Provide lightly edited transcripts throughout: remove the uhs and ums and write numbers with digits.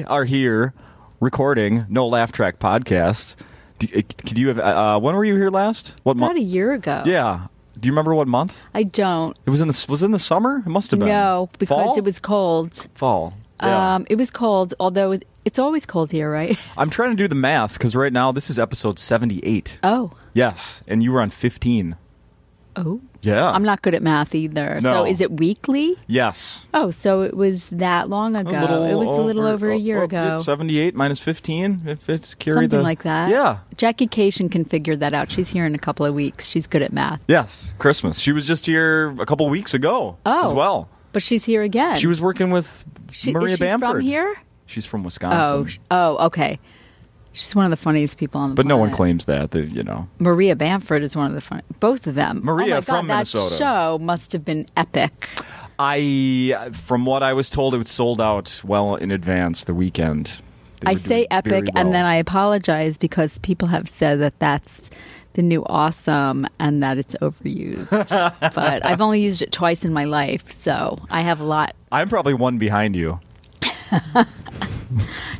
are here recording NoLaughTrack podcast. Do you have? When were you here last? What month? About a year ago. Yeah. Do you remember what month? I don't. It was in the summer? It must have been. No, because Fall? it was cold. Fall. Yeah. It was cold, although it's always cold here, right? I'm trying to do the math because right now this is episode 78. Oh. Yes, and you were on 15. Oh. Yeah. I'm not good at math either. No. So is it weekly? Yes. Oh, so it was that long ago. It was a little over a year ago. 78 minus 15, if it's Something like that. Yeah. Jackie Cation can figure that out. She's here in a couple of weeks. She's good at math. Yes, Christmas. She was just here a couple weeks ago as well. But she's here again. She was working with Maria is she Bamford. From here? She's from Wisconsin. Oh, okay. She's one of the funniest people on the planet. But no one claims that, Maria Bamford is one of the funny. Both of them. Maria from Minnesota. That show must have been epic. From what I was told, it was sold out well in advance the weekend. I say epic, well. and then I apologize because people have said that that's the new awesome and that it's overused. But I've only used it twice in my life, so I have a lot. I'm probably one behind you.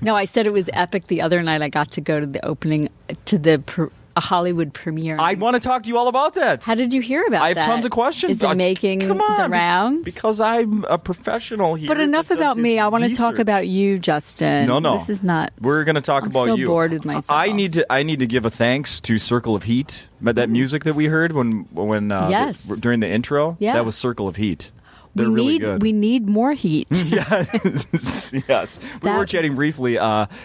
No, I said it was epic the other night. I got to go to the opening, to a Hollywood premiere. I want to talk to you all about that. How did you hear about that? I have tons of questions. Is it making the rounds? Because I'm a professional here. But enough about me. I want to talk about you, Justin. No. This is not... We're going to talk about you. I'm so bored with myself. I need to give a thanks to Circle of Heat. That music that we heard yes. during the intro, that was Circle of Heat. They're really good. We need more heat. Yes. We were chatting briefly.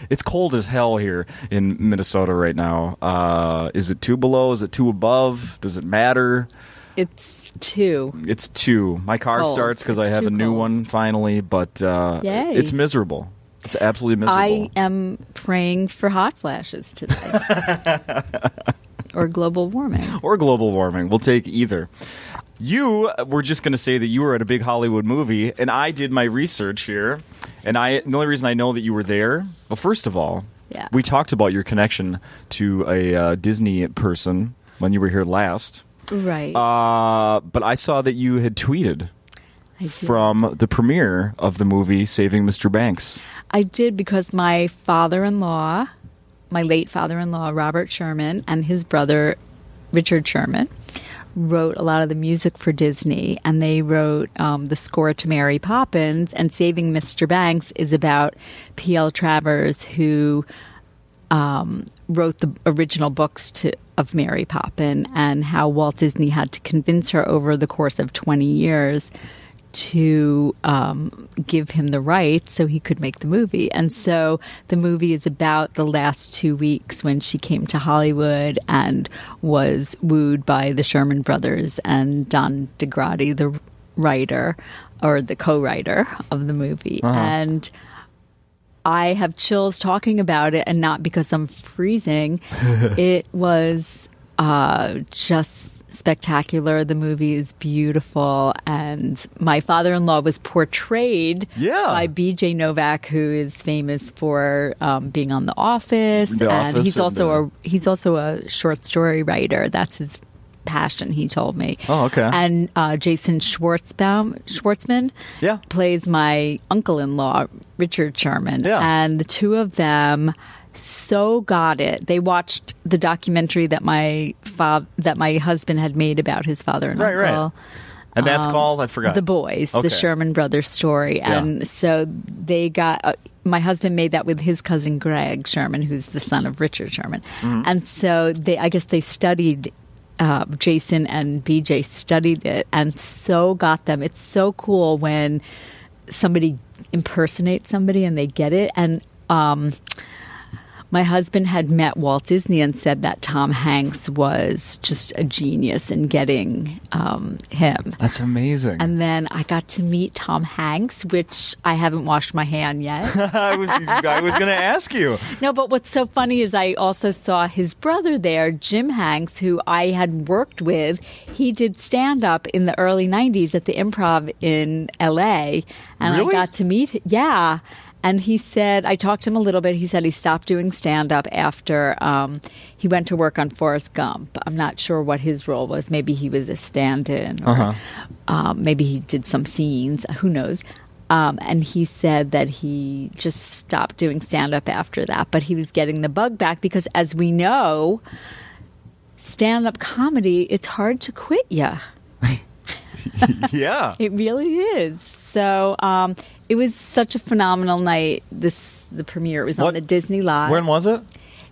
It's cold as hell here in Minnesota right now. Is it 2 below? Is it 2 above? Does it matter? It's 2. It's 2. My car starts because I have a new one finally, but it's miserable. It's absolutely miserable. I am praying for hot flashes today. Or global warming. We'll take either. You were just going to say that you were at a big Hollywood movie, and I did my research here, and the only reason I know that you were there, well, first of all, we talked about your connection to a Disney person when you were here last. Right. But I saw that you had tweeted from the premiere of the movie Saving Mr. Banks. I did because my late father-in-law, Robert Sherman, and his brother, Richard Sherman, wrote a lot of the music for Disney, and they wrote the score to Mary Poppins, and Saving Mr. Banks is about P.L. Travers, who wrote the original books of Mary Poppins, and how Walt Disney had to convince her over the course of 20 years to give him the rights so he could make the movie. And so the movie is about the last 2 weeks when she came to Hollywood and was wooed by the Sherman brothers and Don DeGrady, the writer or the co-writer of the movie. Uh-huh. And I have chills talking about it, and not because I'm freezing. It was just spectacular. The movie is beautiful, and my father-in-law was portrayed by B.J. Novak, who is famous for being on The Office, he's also a short story writer. That's his passion, he told me. Oh, okay. And Jason Schwartzman plays my uncle-in-law, Richard Sherman, and the two of them so got it. They watched the documentary that my husband had made about his father and uncle. Right. And that's called, I forgot. The Boys, the Sherman Brothers story. And so they got, my husband made that with his cousin Greg Sherman, who's the son of Richard Sherman. Mm-hmm. And so I guess they studied, Jason and BJ studied it and so got them. It's so cool when somebody impersonates somebody and they get it. And my husband had met Walt Disney and said that Tom Hanks was just a genius in getting him. That's amazing. And then I got to meet Tom Hanks, which I haven't washed my hand yet. I was going to ask you. No, but what's so funny is I also saw his brother there, Jim Hanks, who I had worked with. He did stand-up in the early 90s at the Improv in L.A. And really? I got to meet him. Yeah. And he said, I talked to him a little bit. He said he stopped doing stand-up after he went to work on Forrest Gump. I'm not sure what his role was. Maybe he was a stand-in. Or maybe he did some scenes. Who knows? And he said that he just stopped doing stand-up after that, but he was getting the bug back because, as we know, stand-up comedy, it's hard to quit ya. Yeah. It really is. So it was such a phenomenal night, the premiere. It was on the Disney Live. When was it?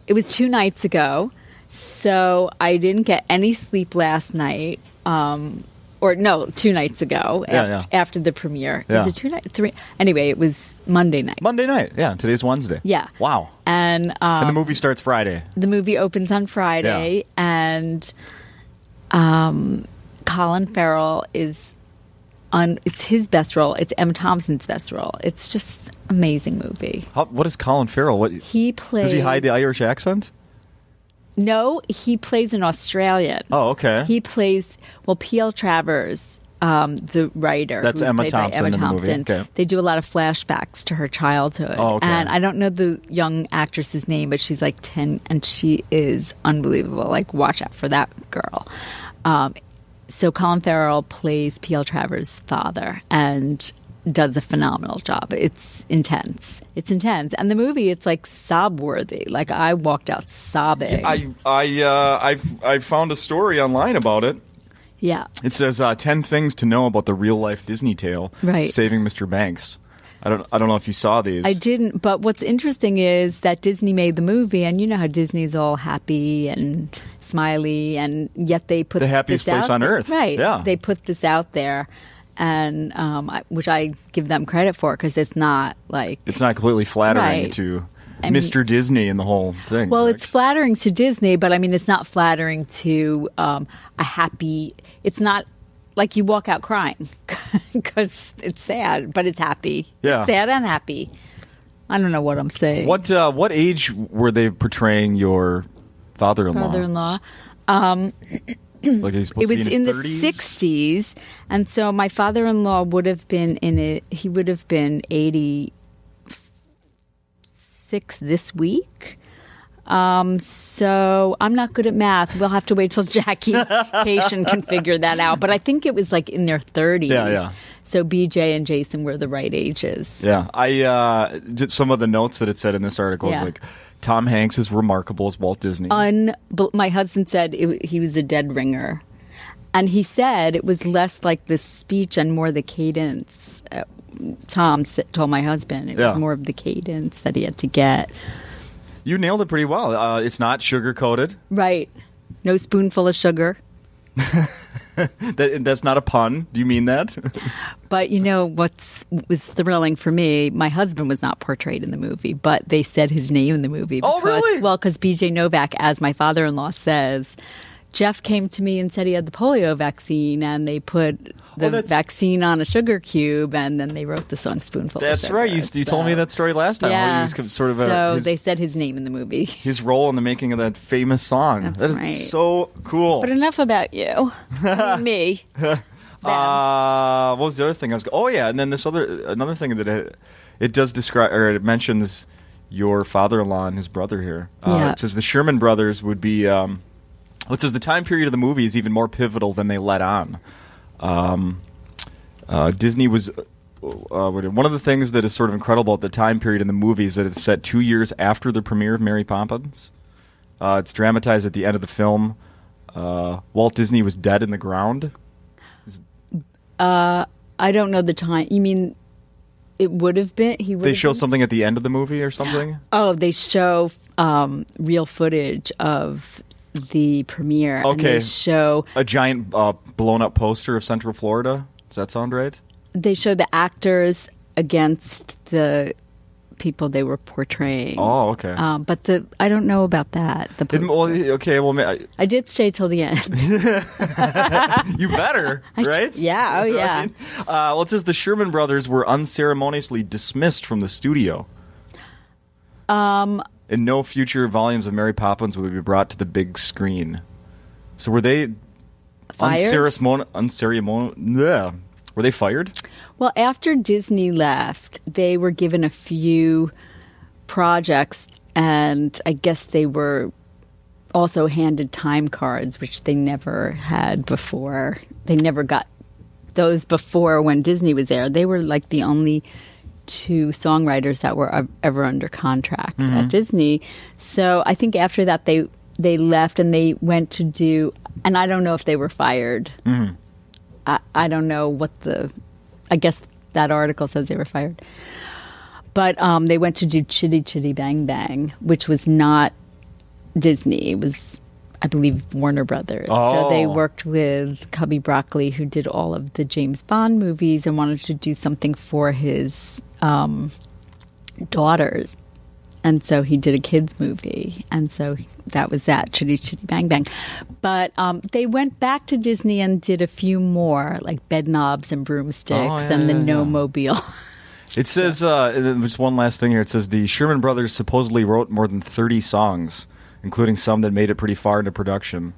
It was 2 nights ago. So I didn't get any sleep last night. 2 nights ago after the premiere. Yeah. Is it 2 nights? 3? Anyway, it was Monday night. Monday night. Yeah, today's Wednesday. Yeah. Wow. And the movie starts Friday. The movie opens on Friday, and Colin Farrell is it's his best role. It's Emma Thompson's best role. It's just amazing movie. What is Colin Farrell? What he plays? Does he hide the Irish accent? No, he plays an Australian. Oh, okay. He plays, P.L. Travers, the writer. That's Emma Thompson in the movie. Okay. They do a lot of flashbacks to her childhood. Oh, okay. And I don't know the young actress's name, but she's like 10, and she is unbelievable. Like, watch out for that girl. So Colin Farrell plays P.L. Travers' father, and does a phenomenal job. It's intense. And the movie, it's like sob worthy. Like, I walked out sobbing. I found a story online about it. Yeah. It says 10 things to know about the real life Disney tale. Right. Saving Mr. Banks. I don't know if you saw these. I didn't, but what's interesting is that Disney made the movie, and you know how Disney's all happy and smiley, and yet they put the happiest place on earth. Right. Yeah. They put this out there. And which I give them credit for, because it's not like... It's not completely flattering to Mr. Disney and the whole thing. Well, correct? It's flattering to Disney, but I mean, it's not flattering to a happy... It's not like you walk out crying because it's sad, but it's happy. Yeah. It's sad and happy. I don't know what I'm saying. What age were they portraying your father-in-law? Father-in-law. Like he's supposed it was to be in the his 60s, and so my father-in-law would have been in it. He would have been 86 this week. So I'm not good at math. We'll have to wait till Jackie Cation can figure that out. But I think it was like in their 30s. Yeah. So BJ and Jason were the right ages. Yeah, I did some of the notes that it said in this article. Yeah. Is like Tom Hanks is remarkable as Walt Disney. My husband said he was a dead ringer. And he said it was less like the speech and more the cadence. Tom told my husband it was more of the cadence that he had to get. You nailed it pretty well. It's not sugar-coated. Right. No spoonful of sugar. That's not a pun. Do you mean that? But you know was thrilling for me? My husband was not portrayed in the movie, but they said his name in the movie. Oh, really? Well, because B.J. Novak, as my father-in-law says, Jeff came to me and said he had the polio vaccine, and they put the vaccine on a sugar cube, and then they wrote the song "Spoonful." That's of Sugar. right. You told me that story last time. Yeah. He was sort of so they said his name in the movie. His role in the making of that famous song. That's that is right. so cool. But enough about you. Me. What was the other thing I was? Oh yeah, and then another thing that it does describe, or it mentions your father-in-law and his brother here. It says the Sherman brothers would be. It says the time period of the movie is even more pivotal than they let on. Disney was one of the things that is sort of incredible at the time period in the movie is that it's set 2 years after the premiere of Mary Poppins. It's dramatized at the end of the film. Walt Disney was dead in the ground. I don't know the time. You mean it would have been? They show something at the end of the movie or something? Oh, they show real footage of the premiere. Okay. And they show a giant blown up poster of Central Florida. Does that sound right? They show the actors against the people they were portraying. Oh, okay. But I don't know about that. I did stay till the end. You better, right? Yeah. Oh, yeah. Right? It says the Sherman brothers were unceremoniously dismissed from the studio. And no future volumes of Mary Poppins would be brought to the big screen. So were they fired? Were they fired? Well, after Disney left, they were given a few projects, and I guess they were also handed time cards, which they never had before. They never got those before when Disney was there. They were like the only two songwriters that were ever under contract at Disney. So I think after that they left and they went to do, and I don't know if they were fired. I don't know I guess that article says they were fired. But they went to do Chitty Chitty Bang Bang, which was not Disney. It was, I believe, Warner Brothers. So they worked with Cubby Broccoli, who did all of the James Bond movies, and wanted to do something for his daughters. And so he did a kids movie. And so that was that, Chitty Chitty Bang Bang. But they went back to Disney and did a few more, like Bedknobs and Broomsticks and the No-Mobile. It says, just one last thing here. It says the Sherman Brothers supposedly wrote more than 30 songs, including some that made it pretty far into production.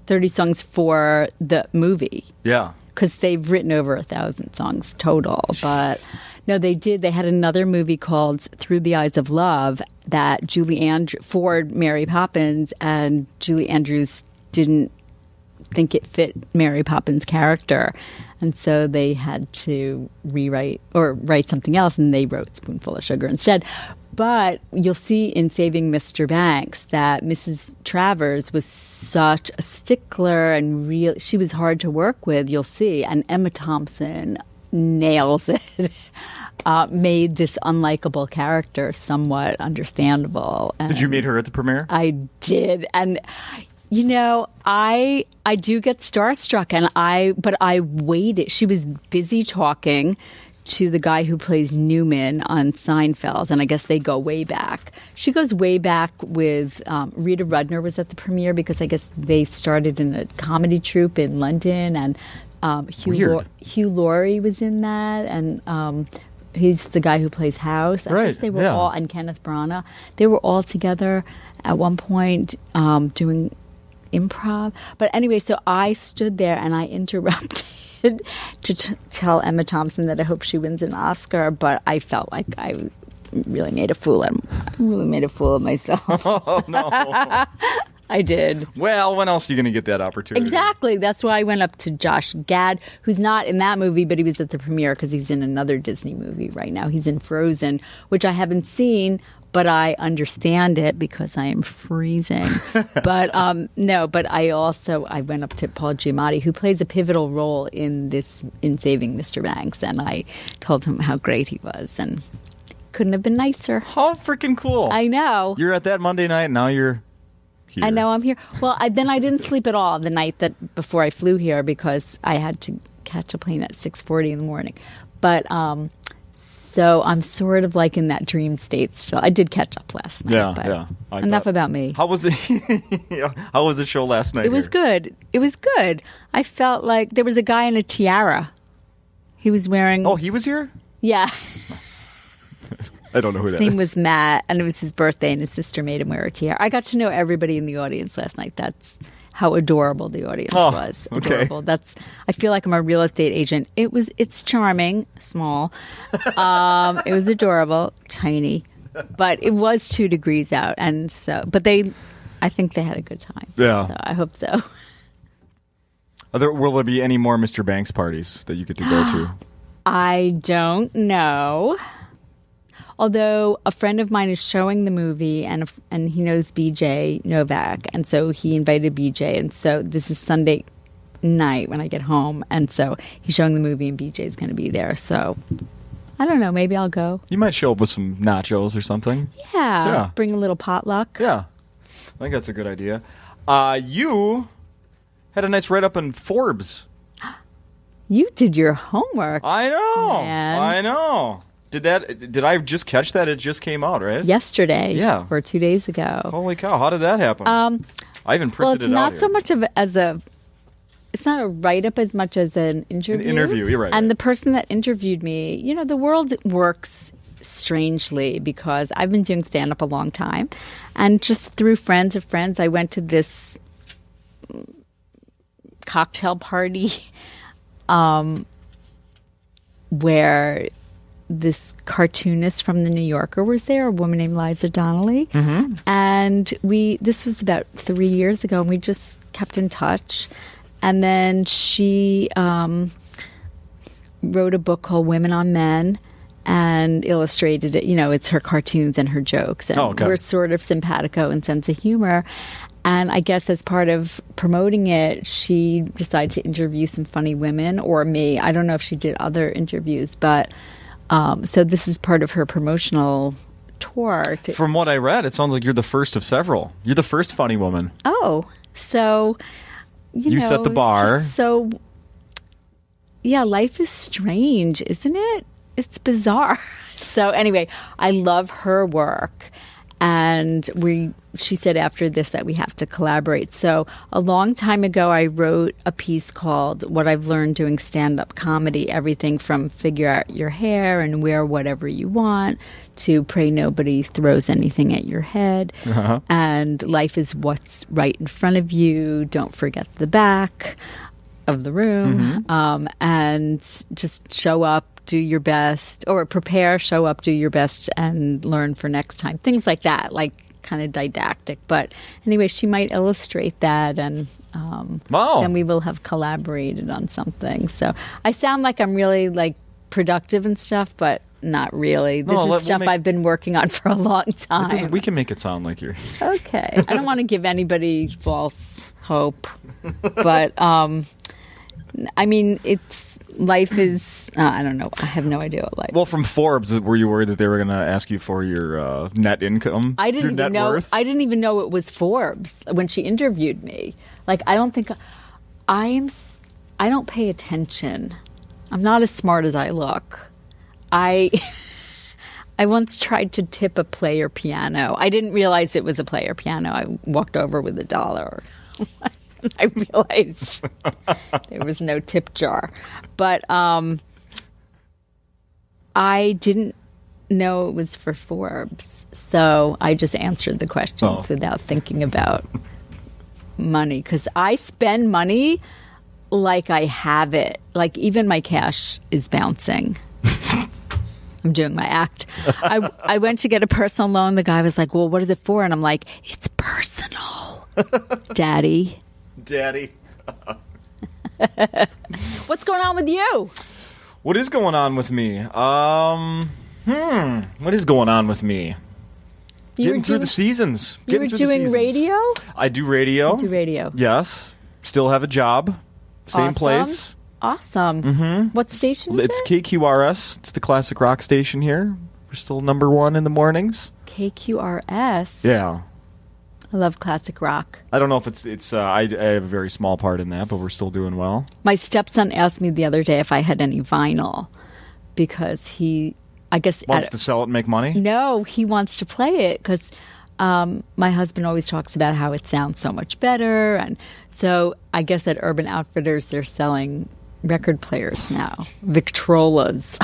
30 songs for the movie. Yeah. Because they've written over 1,000 songs total. But no, they did. They had another movie called Through the Eyes of Love that for Mary Poppins, and Julie Andrews didn't think it fit Mary Poppins' character. And so they had to rewrite or write something else, and they wrote Spoonful of Sugar instead. But you'll see in Saving Mr. Banks that Mrs. Travers was such a stickler and she was hard to work with, you'll see. And Emma Thompson nails it. Made this unlikable character somewhat understandable. And did you meet her at the premiere? I did. And you know, I do get starstruck, but I waited. She was busy talking to the guy who plays Newman on Seinfeld, and I guess they go way back. She goes way back with Rita Rudner was at the premiere because I guess they started in a comedy troupe in London, and Hugh Laurie was in that, and he's the guy who plays House. I guess they were all, and Kenneth Branagh. They were all together at one point doing improv. But anyway, so I stood there and I interrupted to tell Emma Thompson that I hope she wins an Oscar, but I felt like I really made a fool of myself. Oh, no. I did. Well, when else are you going to get that opportunity? Exactly. That's why I went up to Josh Gad, who's not in that movie, but he was at the premiere because he's in another Disney movie right now. He's in Frozen, which I haven't seen, but I understand it because I am freezing. But but I went up to Paul Giamatti, who plays a pivotal role in Saving Mr. Banks, and I told him how great he was, and couldn't have been nicer. How freaking cool! I know. You're at that Monday night, and now you're here. I know I'm here. Well, then I didn't sleep at all the night before I flew here because I had to catch a plane at 6:40 in the morning. But so I'm sort of like in that dream state still. I did catch up last night. Yeah. Enough about me. How was it? How was the show last night? It was good. It was good. I felt like there was a guy in a tiara. He was wearing. Oh, he was here? Yeah. I don't know who that is. His name was Matt, and it was his birthday, and his sister made him wear a tiara. I got to know everybody in the audience last night. That's how adorable the audience was. Adorable. Okay. I feel like I'm a real estate agent. It's charming, small. It was adorable, tiny, but it was 2 degrees out, and so. But I think they had a good time. Yeah. So I hope so. Will there be any more Mr. Banks parties that you get to go to? I don't know. Although a friend of mine is showing the movie, and he knows BJ Novak, and so he invited BJ, and so this is Sunday night when I get home, and so he's showing the movie, and BJ's going to be there. So I don't know, maybe I'll go. You might show up with some nachos or something. Yeah. Bring a little potluck. Yeah, I think that's a good idea. You had a nice write-up in Forbes. You did your homework. I know. Man. I know. Did I just catch that? It just came out, right? Yesterday. Yeah. Or 2 days ago. Holy cow! How did that happen? I even printed it out. Well, it's not so much it's not a write-up as much as an interview. An interview, you're right. And the person that interviewed me, the world works strangely because I've been doing stand-up a long time, and just through friends of friends, I went to this cocktail party where this cartoonist from the New Yorker was there, a woman named Liza Donnelly. Mm-hmm. And this was about 3 years ago, and we just kept in touch. And then she wrote a book called Women on Men and illustrated it. It's her cartoons and her jokes. And we're sort of simpatico and sense of humor. And I guess as part of promoting it, she decided to interview some funny women, or me. I don't know if she did other interviews, but so this is part of her promotional tour. From what I read, it sounds like you're the first of several. You're the first funny woman. Oh, so you know, set the bar. So yeah, life is strange, isn't it? It's bizarre. So anyway, I love her work. And she said after this that we have to collaborate. So a long time ago, I wrote a piece called What I've Learned Doing Stand-Up Comedy, everything from figure out your hair and wear whatever you want to pray nobody throws anything at your head. Uh-huh. And life is what's right in front of you. Don't forget the back of the room. Mm-hmm. And just show up. Do your best, or prepare, show up, do your best, and learn for next time. Things like that, like kind of didactic. But anyway, she might illustrate that, and then we will have collaborated on something. So I sound like I'm really like productive and stuff, but not really. This is stuff I've been working on for a long time. We can make it sound like you're... Okay. I don't want to give anybody false hope, but I mean, life is, I don't know. I have no idea what life is. Well, from Forbes, were you worried that they were going to ask you for your net income? I didn't even know. Worth? I didn't even know it was Forbes when she interviewed me. Like, I don't think I don't pay attention. I'm not as smart as I look. I once tried to tip a player piano. I didn't realize it was a player piano. I walked over with $1. I realized there was no tip jar. But I didn't know it was for Forbes. So I just answered the questions without thinking about money. Because I spend money like I have it. Like even my cash is bouncing. I'm doing my act. I went to get a personal loan. The guy was like, well, what is it for? And I'm like, it's personal, Daddy. What's going on with you? What is going on with me? What is going on with me? Getting through the seasons. You were doing radio? I do radio. You do radio. Yes. Still have a job. Same place. Awesome. Mm-hmm. What station is it? It's KQRS. It's the classic rock station here. We're still number 1 in the mornings. KQRS? Yeah. I love classic rock. I don't know if it's I have a very small part in that, but we're still doing well. My stepson asked me the other day if I had any vinyl because he, I guess... Wants to sell it and make money? No, he wants to play it because my husband always talks about how it sounds so much better. And so I guess at Urban Outfitters, they're selling record players now, Victrolas.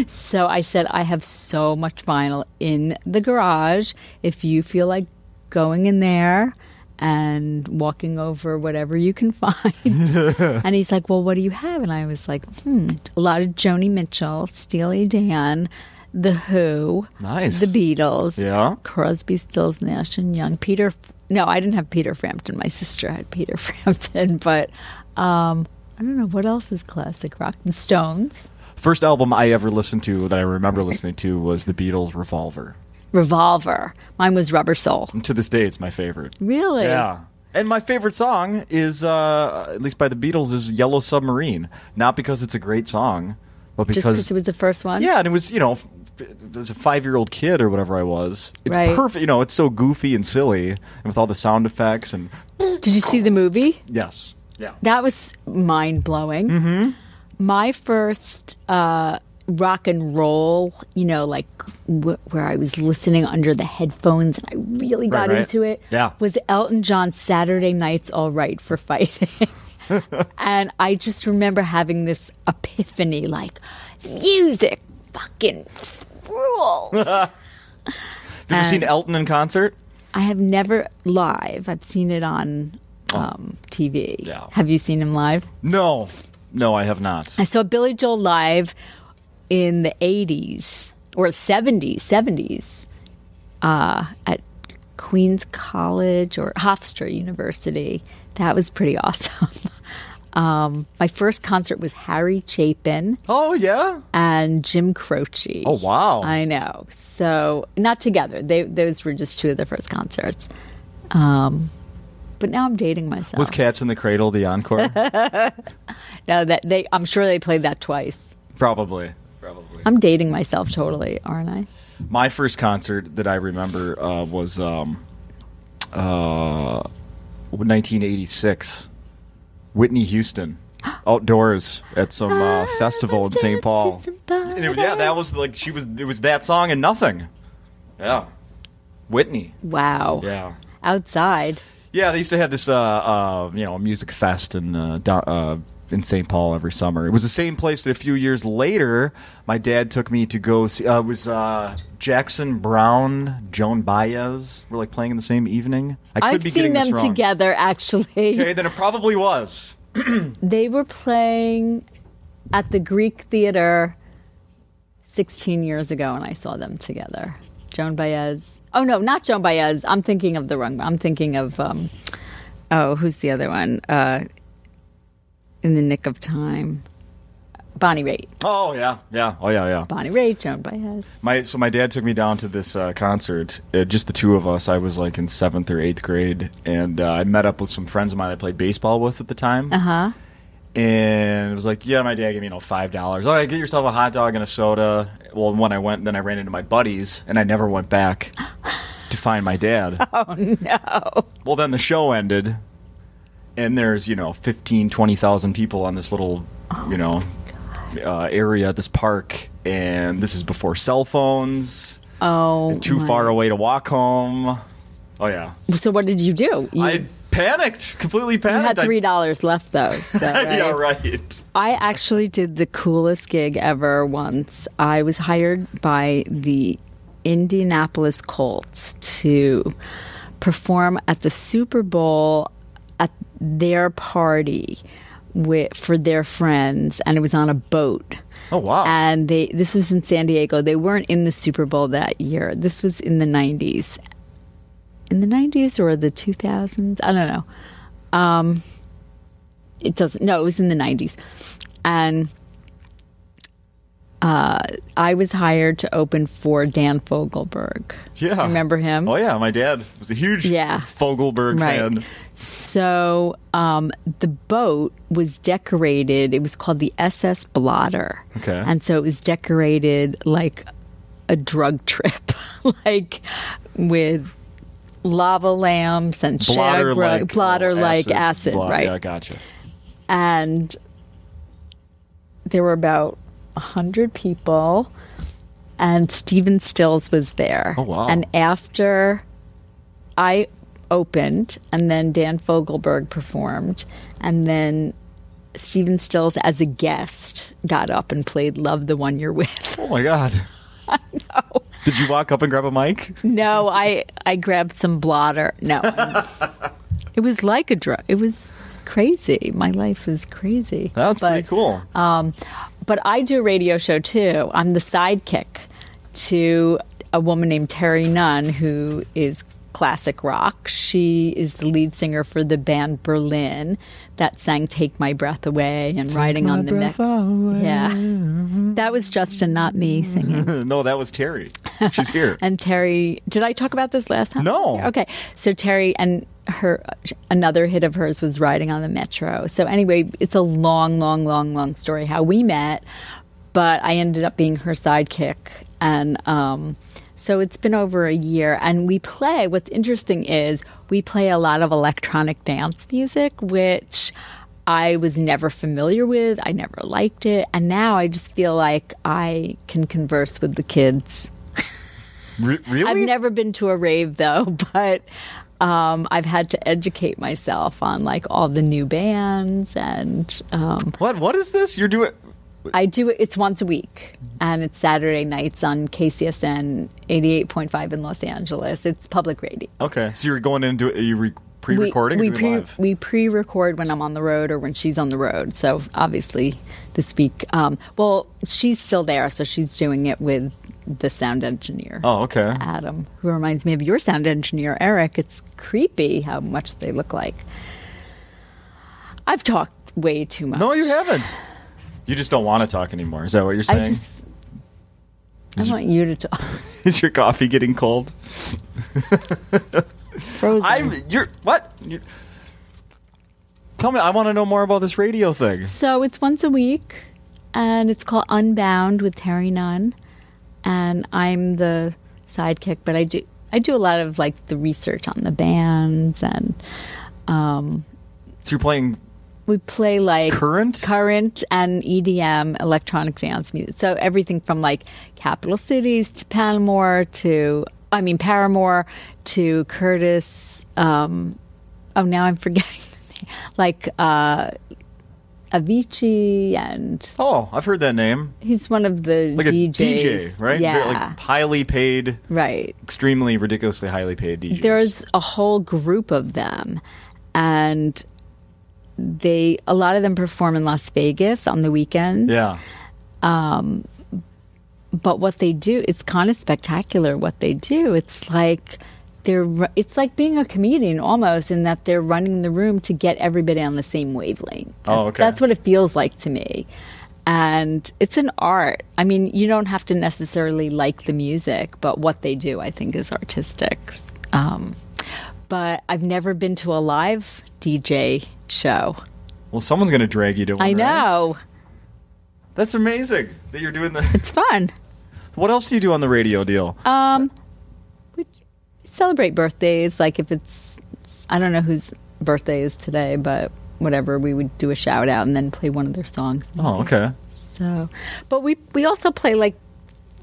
So I said, I have so much vinyl in the garage. If you feel like going in there and walking over whatever you can find. And he's like, well, what do you have? And I was like, a lot of Joni Mitchell, Steely Dan, The Who, nice, The Beatles, yeah, Crosby, Stills, Nash and Young, No, I didn't have Peter Frampton. My sister had Peter Frampton. But I don't know, what else is classic rock? The Stones. First album I ever listened to that I remember listening to was The Beatles' Revolver. Mine was Rubber Soul. And to this day, it's my favorite. Really? Yeah. And my favorite song is, at least by the Beatles, is Yellow Submarine. Not because it's a great song, but because... Just because it was the first one? Yeah, and it was, as a 5-year-old kid or whatever I was. It's perfect. It's so goofy and silly, and with all the sound effects. And did you see the movie? Yes. Yeah. That was mind-blowing. Mm-hmm. My first... rock and roll, where I was listening under the headphones and I really got into it, was Elton John's Saturday Night's All Right for Fighting. And I just remember having this epiphany, like, music fucking rules. Have you seen Elton in concert? I have never live. I've seen it on TV. Yeah. Have you seen him live? No, I have not. I saw Billy Joel live in the 80s or 70s at Queens College or Hofstra University. That was pretty awesome. My first concert was Harry Chapin. Oh, yeah? And Jim Croce. Oh, wow. I know. So, not together. Those were just two of the first concerts. But now I'm dating myself. Was Cats in the Cradle the encore? No, I'm sure they played that twice. Probably. I'm dating myself totally, aren't I? My first concert that I remember was 1986. Whitney Houston, outdoors at some festival in St. Paul. And that was like it was that song and nothing. Yeah, Whitney. Wow. Yeah. Outside. Yeah, they used to have this music fest in St. Paul every summer. It was the same place that a few years later my dad took me to go see. It was Jackson Browne, Joan Baez were like playing in the same evening. I've seen them together, actually. Okay, then it probably was. They were playing at the Greek Theater 16 years ago, and I saw them together. Joan Baez. Oh, no, not Joan Baez. I'm thinking of the wrong one. I'm thinking of, who's the other one? In the Nick of Time. Bonnie Raitt. Oh, yeah. Oh, yeah. Bonnie Raitt, Joan Baez. My dad took me down to this concert, just the two of us. I was like in 7th or 8th grade, and I met up with some friends of mine I played baseball with at the time. Uh-huh. And it was like, yeah, my dad gave me, $5. All right, get yourself a hot dog and a soda. Well, when I went, then I ran into my buddies, and I never went back to find my dad. Oh, no. Well, then the show ended, and there's, 15, 20,000 people on this little, area at this park, and this is before cell phones. Oh, too far away to walk home. Oh, yeah. So what did you do? I panicked, completely panicked. You had $3 left, though. So, right? Yeah, right. I actually did the coolest gig ever once. I was hired by the Indianapolis Colts to perform at the Super Bowl at their party for their friends, and it was on a boat. Oh, wow. And this was in San Diego. They weren't in the Super Bowl that year. This was in the 90s. In the 90s or the 2000s? I don't know. It was in the 90s. And I was hired to open for Dan Fogelberg. Yeah. Remember him? Oh, yeah. My dad was a huge Fogelberg fan. So the boat was decorated. It was called the SS Blotter. Okay. And so it was decorated like a drug trip, like with lava lamps and blotter-like acid, right? Yeah, gotcha. And there were about 100 people, and Stephen Stills was there. Oh, wow. And after I opened, and then Dan Fogelberg performed, and then Stephen Stills, as a guest, got up and played Love the One You're With. Oh, my God. I know. Did you walk up and grab a mic? No, I grabbed some blotter. No. It was like a drug. It was crazy. My life was crazy. That's pretty cool. But I do a radio show, too. I'm the sidekick to a woman named Terry Nunn, who is classic rock. She is the lead singer for the band Berlin that sang Take My Breath Away and Riding on the Neck. Yeah. That was Justin, not me singing. No, that was Terry. She's here. And Terry, did I talk about this last time? No. Okay. So Terry and another hit of hers was Riding on the Metro. So anyway, it's a long story how we met, but I ended up being her sidekick. And so it's been over a year, and what's interesting is we play a lot of electronic dance music, which I was never familiar with. I never liked it. And now I just feel like I can converse with the kids. Really? I've never been to a rave, though, but I've had to educate myself on like all the new bands and What is this? You're doing? I do it. It's once a week, and it's Saturday nights on KCSN 88.5 in Los Angeles. It's public radio. Okay, so you're going in and are you pre-recording? We pre-record when I'm on the road or when she's on the road. So obviously this week, well, she's still there, so she's doing it with the sound engineer. Oh, okay. Adam, who reminds me of your sound engineer, Eric. It's creepy how much they look like. I've talked way too much. No, you haven't. You just don't want to talk anymore. Is that what you're saying? I want you to talk. Is your coffee getting cold? Frozen. Tell me, I want to know more about this radio thing. So it's once a week, and it's called Unbound with Terry Nunn, and I'm the sidekick. But I do a lot of like the research on the bands, and so you're playing. We play like current and EDM, electronic dance music. So everything from like Capital Cities to Paramore to Curtis. Now I'm forgetting the name. Like Avicii and. Oh, I've heard that name. He's one of the like DJs. A DJ, right? Yeah. Very, like highly paid. Right. Extremely ridiculously highly paid DJs. There's a whole group of them, and a lot of them perform in Las Vegas on the weekends. Yeah. But what they do, it's kind of spectacular what they do. It's like being a comedian almost, in that they're running the room to get everybody on the same wavelength. That's what it feels like to me. And it's an art. I mean, you don't have to necessarily like the music, but what they do, I think, is artistic. But I've never been to a live DJ show. Well, someone's going to drag you to one. I know. Right? That's amazing that you're doing that. It's fun. What else do you do on the radio deal? We celebrate birthdays. Like if it's, I don't know whose birthday is today, but whatever, we would do a shout out and then play one of their songs. Oh, okay. So, but we also play like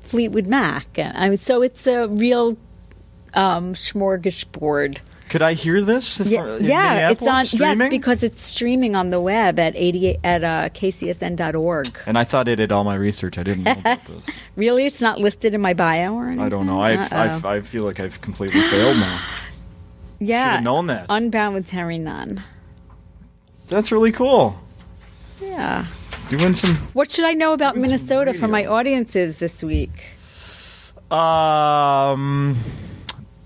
Fleetwood Mac, and so it's a real smorgasbord. Could I hear this? Yeah, it's on. Streaming? Yes, because it's streaming on the web at KCSN.org. And I thought I did all my research. I didn't know about this. Really, it's not listed in my bio or anything? I don't know. I feel like I've completely failed now. Yeah, should have known that. Unbound with Terry Nunn. That's really cool. Yeah. Doing some. What should I know about Minnesota for my audiences this week?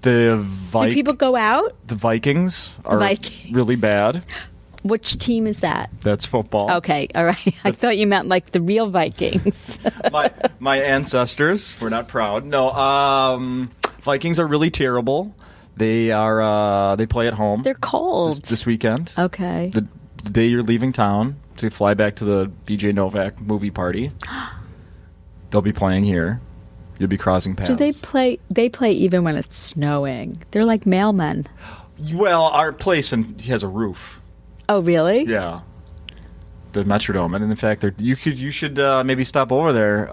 Do people go out? The Vikings are really bad. Which team is that? That's football. Okay, all right. I thought you meant like the real Vikings. my ancestors were not proud. No, Vikings are really terrible. They play at home. They're cold this weekend. Okay. The day you're leaving town to fly back to the BJ Novak movie party, they'll be playing here. You'll be crossing paths. Do they play? They play even when it's snowing. They're like mailmen. Well, our place has a roof. Oh, really? Yeah. The Metrodome, and in fact, you should maybe stop over there.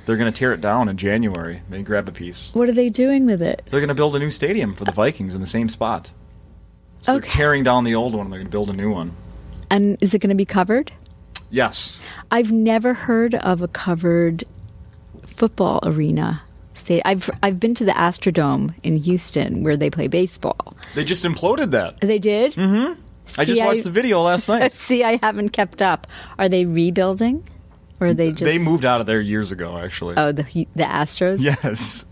They're going to tear it down in January. Maybe grab a piece. What are they doing with it? They're going to build a new stadium for the Vikings in the same spot. So they're tearing down the old one. They're going to build a new one. And is it going to be covered? Yes. I've never heard of a covered football arena. I've been to the Astrodome in Houston where they play baseball. They just imploded that. They did? Mm-hmm. I just watched the video last night. See, I haven't kept up. Are they rebuilding? Or are they just... They moved out of there years ago, actually. Oh, the Astros? Yes.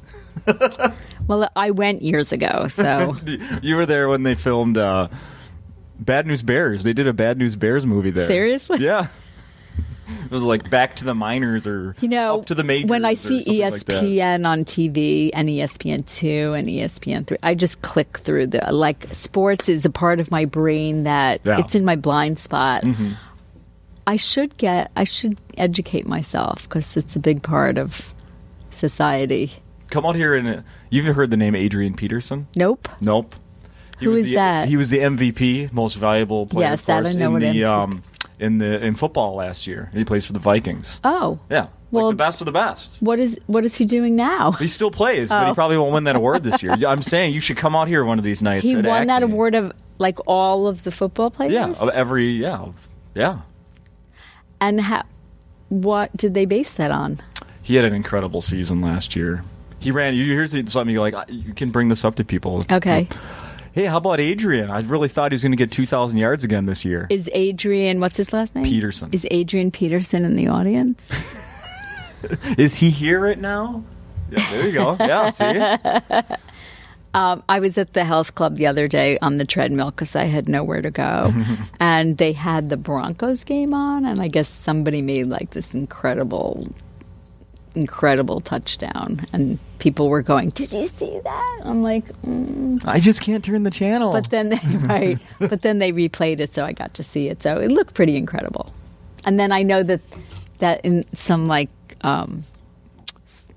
Well, I went years ago, so... You were there when they filmed Bad News Bears. They did a Bad News Bears movie there. Seriously? Yeah. It was like Back to the Minors or Up to the Majors. When I see ESPN like on TV and ESPN2 and ESPN3, I just click through sports is a part of my brain that it's in my blind spot. Mm-hmm. I should educate myself because it's a big part of society. Come out here and you've heard the name Adrian Peterson? Nope. Who is that? He was the MVP, most valuable player. Yes, that I know what MVP. In football last year. He plays for the Vikings. Oh. Yeah. Well, the best of the best. What is he doing now? He still plays, but he probably won't win that award this year. I'm saying you should come out here one of these nights. He won Acme. that award of like all of the football players? Yeah, of every yeah. And what did they base that on? He had an incredible season last year. He ran. Here's something you're like, you can bring this up to people. Okay. Hey, how about Adrian? I really thought he was going to get 2,000 yards again this year. Is Adrian, what's his last name? Peterson. Is Adrian Peterson in the audience? Is he here right now? Yeah, there you go. Yeah, see? I was at the health club the other day on the treadmill because I had nowhere to go. And they had the Broncos game on, and I guess somebody made like this incredible touchdown. And people were going, "Did you see that?" I'm like, I just can't turn the channel. But then they replayed it, so I got to see it. So it looked pretty incredible. And then I know that in some like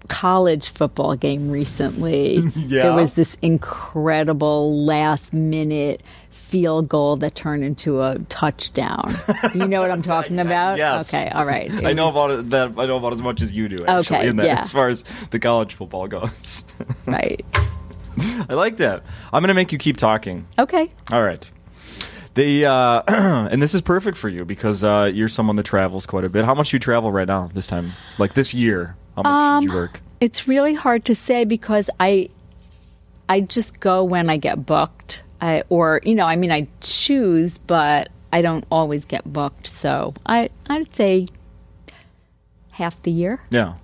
college football game recently, there was this incredible last minute field goal that turned into a touchdown. You know what I'm talking about? Yes. Okay, all right. I know about as much as you do, actually, Okay, as far as the college football goes. Right. I like that. I'm going to make you keep talking. Okay. All right. And this is perfect for you because you're someone that travels quite a bit. How much do you travel right now this time? Like this year? How much did you work? It's really hard to say because I just go when I get booked. I choose, but I don't always get booked. So I'd say half the year. Yeah.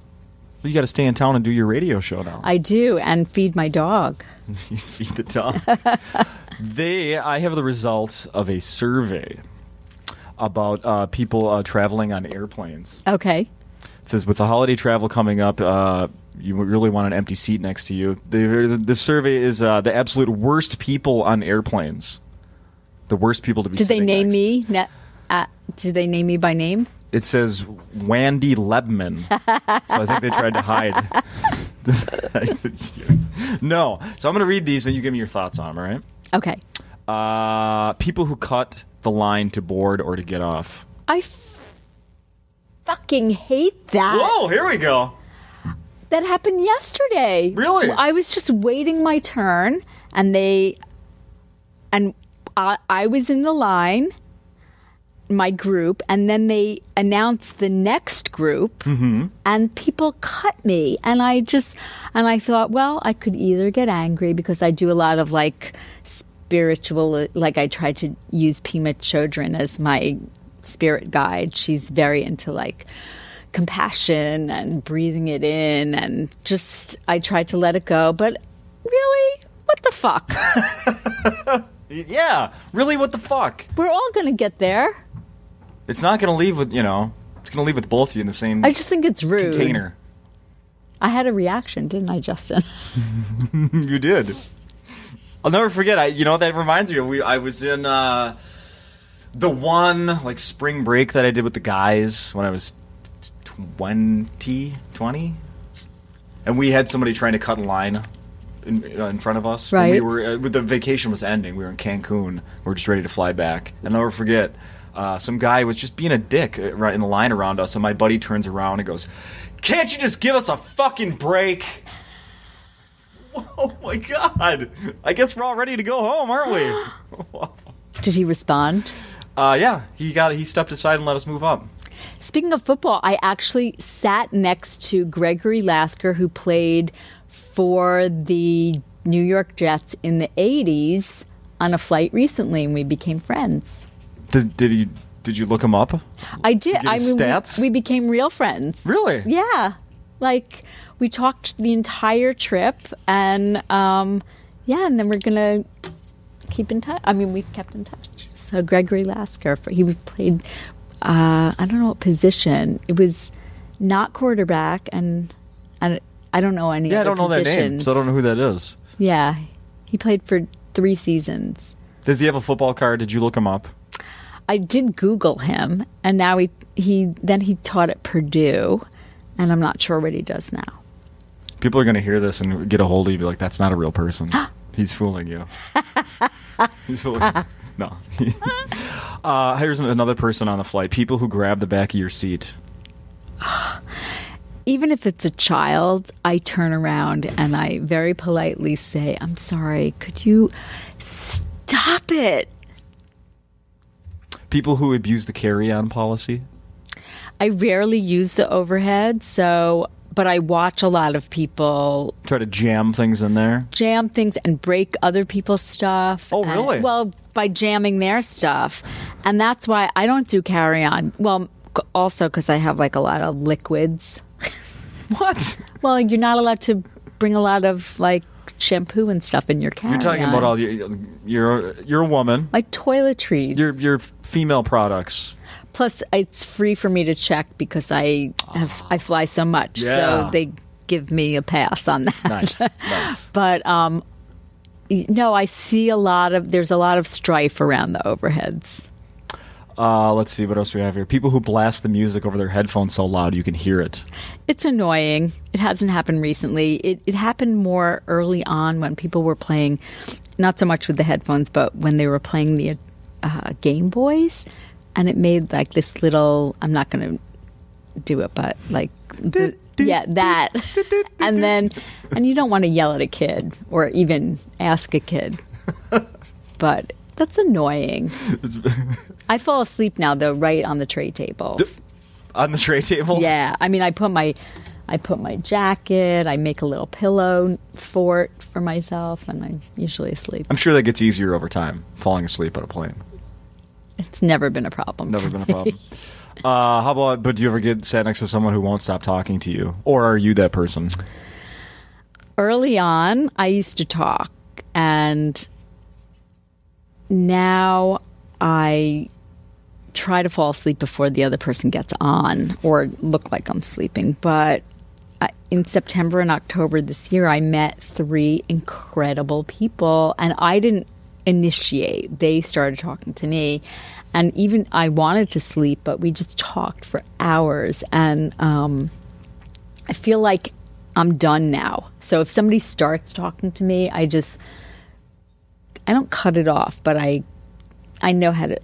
You got to stay in town and do your radio show now. I do, and feed my dog. Feed the dog. I have the results of a survey about people traveling on airplanes. Okay. It says, with the holiday travel coming up, you really want an empty seat next to you. The survey is the absolute worst people on airplanes. The worst people to be sitting next. Did they name me by name? It says Wendy Liebman. So I think they tried to hide. No. So I'm going to read these and you give me your thoughts on them, all right? Okay. People who cut the line to board or to get off. I fucking hate that. Whoa, here we go. That happened yesterday. Really? I was just waiting my turn, and I was in the line, my group, and then they announced the next group, and people cut me, and I thought, well, I could either get angry because I do a lot of like spiritual, like I tried to use Pima Chodron as my spirit guide. She's very into like compassion and breathing it in, and just I tried to let it go, but really, what the fuck? Yeah, really, what the fuck? We're all gonna get there. It's not gonna leave with, it's gonna leave with both of you in the same I just think it's rude. container. I had a reaction, didn't I, Justin? You did. I'll never forget. That reminds me. I was in the one like spring break that I did with the guys when I was 20, and we had somebody trying to cut in line in front of us. Right. When we were the vacation was ending. We were in Cancun. We were just ready to fly back. And I'll never forget. Some guy was just being a dick right in the line around us, and my buddy turns around and goes, "Can't you just give us a fucking break?" Oh my God! I guess we're all ready to go home, aren't we? Did he respond? Yeah, he stepped aside and let us move up. Speaking of football, I actually sat next to Gregory Lasker, who played for the New York Jets in the 80s, on a flight recently, and we became friends. Did you look him up? I did. Stats? We became real friends. Really? Yeah. Like, we talked the entire trip, and and then we're going to keep in touch. I mean, we've kept in touch. So Gregory Lasker, he played, I don't know what position. It was not quarterback, and I don't know any other positions. Yeah, I don't know that name, so I don't know who that is. Yeah. He played for 3 seasons. Does he have a football card? Did you look him up? I did Google him, and now he taught at Purdue, and I'm not sure what he does now. People are going to hear this and get a hold of you and be like, that's not a real person. He's fooling you. He's fooling you. No. Here's another person on the flight. People who grab the back of your seat. Even if it's a child, I turn around and I very politely say, "I'm sorry, could you stop it?" People who abuse the carry-on policy. I rarely use the overhead, but I watch a lot of people try to jam things in there. Jam things and break other people's stuff. Oh, really? Well, by jamming their stuff. And that's why I don't do carry-on. Well, also because I have like a lot of liquids. What? Well, you're not allowed to bring a lot of like shampoo and stuff in your carry-on. You're talking about all you're a woman. Like toiletries. Your female products. Plus, it's free for me to check because I fly so much, so they give me a pass on that. Nice. But no, I see there's a lot of strife around the overheads. Let's see what else we have here. People who blast the music over their headphones so loud you can hear it. It's annoying. It hasn't happened recently. It happened more early on when people were playing, not so much with the headphones, but when they were playing the Game Boys, and it made like this little, I'm not going to do it, but like, that. And you don't want to yell at a kid or even ask a kid. But that's annoying. I fall asleep now, though, right on the tray table. On the tray table? Yeah. I mean, I put my jacket, I make a little pillow fort for myself, and I'm usually asleep. I'm sure that gets easier over time, falling asleep on a plane. It's never been a problem. Never been a problem. But do you ever get sat next to someone who won't stop talking to you? Or are you that person? Early on, I used to talk, and now I try to fall asleep before the other person gets on or look like I'm sleeping. But in September and October this year, I met 3 incredible people, and I didn't initiate. They started talking to me, and even I wanted to sleep, but we just talked for hours, and I feel like I'm done now. So if somebody starts talking to me, I don't cut it off, but I know how to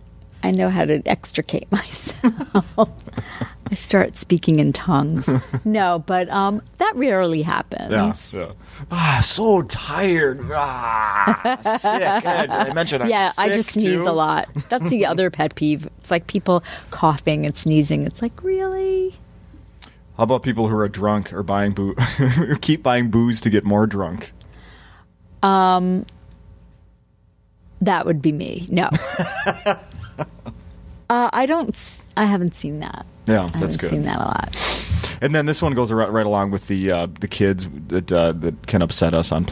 extricate myself. I start speaking in tongues. No, but that rarely happens. Yeah. So tired. Sick. I mentioned I'm sick I just sneeze too. a lot. That's the other pet peeve. It's like people coughing and sneezing. It's like, really? How about people who are drunk or buying or keep buying booze to get more drunk? That would be me. No. I haven't seen that. Yeah, I that's haven't good. seen that a lot. And then this one goes right along with the kids that can upset us on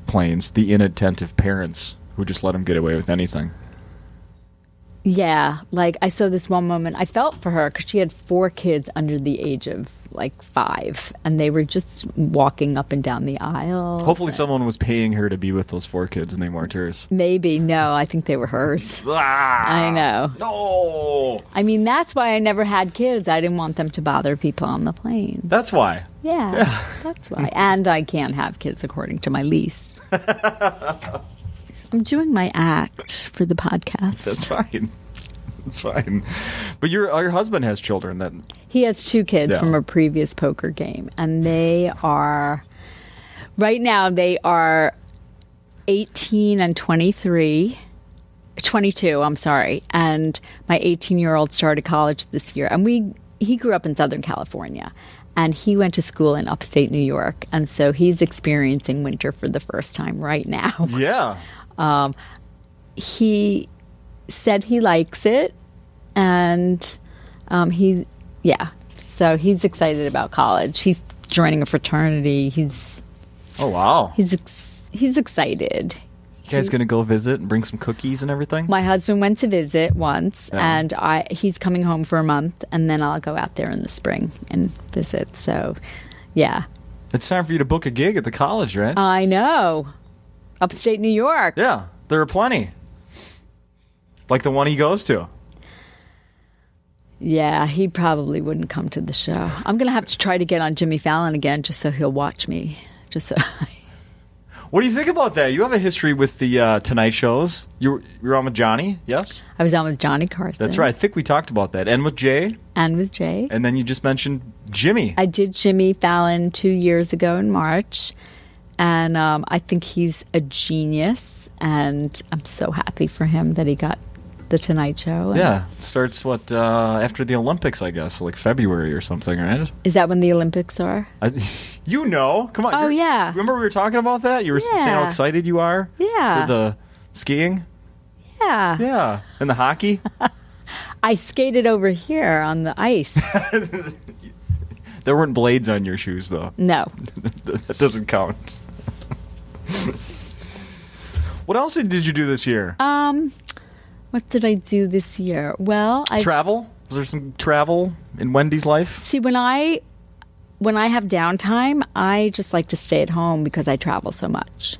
planes. The inattentive parents who just let them get away with anything. Yeah, like I saw this one moment. I felt for her because she had 4 kids under the age of like 5, and they were just walking up and down the aisle. Hopefully someone was paying her to be with those 4 kids and they weren't hers. Maybe. No, I think they were hers. I know. No. I mean, that's why I never had kids. I didn't want them to bother people on the plane. That's why. Yeah. That's why. And I can't have kids according to my lease. I'm doing my act for the podcast. That's fine. That's fine. But your husband has children then. He has 2 kids from a previous poker game, and they are right now they are 18 and 22, I'm sorry. And my 18-year-old started college this year, and he grew up in Southern California. And he went to school in upstate New York, and so he's experiencing winter for the first time right now. Yeah. He said he likes it, and so he's excited about college. He's joining a fraternity. Oh wow. He's excited. You guys gonna go visit and bring some cookies and everything? My husband went to visit once, and he's coming home for a month, and then I'll go out there in the spring and visit. So, yeah. It's time for you to book a gig at the college, right? I know. Upstate New York. Yeah, there are plenty. Like the one he goes to. Yeah, he probably wouldn't come to the show. I'm going to have to try to get on Jimmy Fallon again just so he'll watch me. Just so. What do you think about that? You have a history with the Tonight shows. You were on with Johnny, yes? I was on with Johnny Carson. That's right. I think we talked about that. And with Jay. And with Jay. And then you just mentioned Jimmy. I did Jimmy Fallon 2 years ago in March. And I think he's a genius. And I'm so happy for him that he got the Tonight Show. Yeah. Starts, after the Olympics, I guess. Like February or something, right? Is that when the Olympics are? You know. Come on. Oh, yeah. Remember we were talking about that? You were saying how excited you are? Yeah. For the skiing? Yeah. Yeah. And the hockey? I skated over here on the ice. There weren't blades on your shoes, though. No. That doesn't count. What else did you do this year? What did I do this year? Well, travel? Was there some travel in Wendy's life? See, when I have downtime, I just like to stay at home because I travel so much.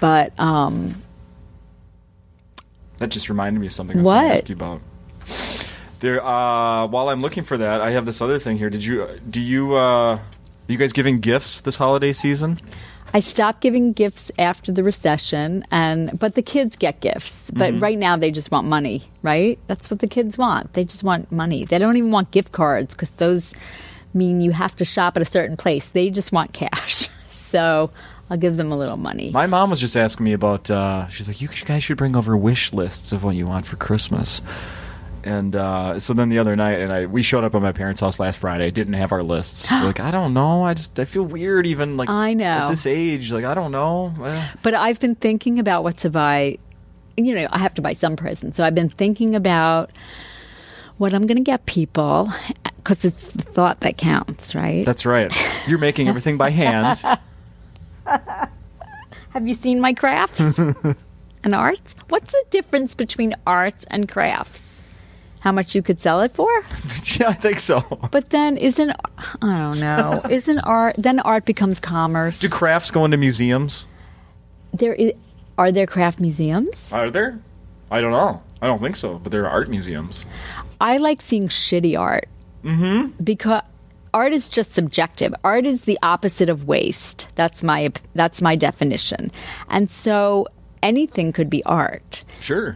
But that just reminded me of something I was going to ask you about. There, while I'm looking for that, I have this other thing here. Are you guys giving gifts this holiday season? I stopped giving gifts after the recession, but the kids get gifts. But right now they just want money, right? That's what the kids want. They just want money. They don't even want gift cards because those mean you have to shop at a certain place. They just want cash. So I'll give them a little money. My mom was just asking me about, she's like, you guys should bring over wish lists of what you want for Christmas. And so then the other night, we showed up at my parents' house last Friday. Didn't have our lists. We're like, I don't know. I feel weird even like I know. At this age. Like, I don't know. But I've been thinking about what to buy. You know, I have to buy some presents. So I've been thinking about what I'm going to get people because it's the thought that counts, right? That's right. You're making everything by hand. Have you seen my crafts and arts? What's the difference between arts and crafts? How much you could sell it for? Yeah, I think so. But then I don't know. Then art becomes commerce. Do crafts go into museums? Are there craft museums? Are there? I don't know. I don't think so, but there are art museums. I like seeing shitty art. Mm-hmm. Because art is just subjective. Art is the opposite of waste. That's my definition. And so anything could be art. Sure.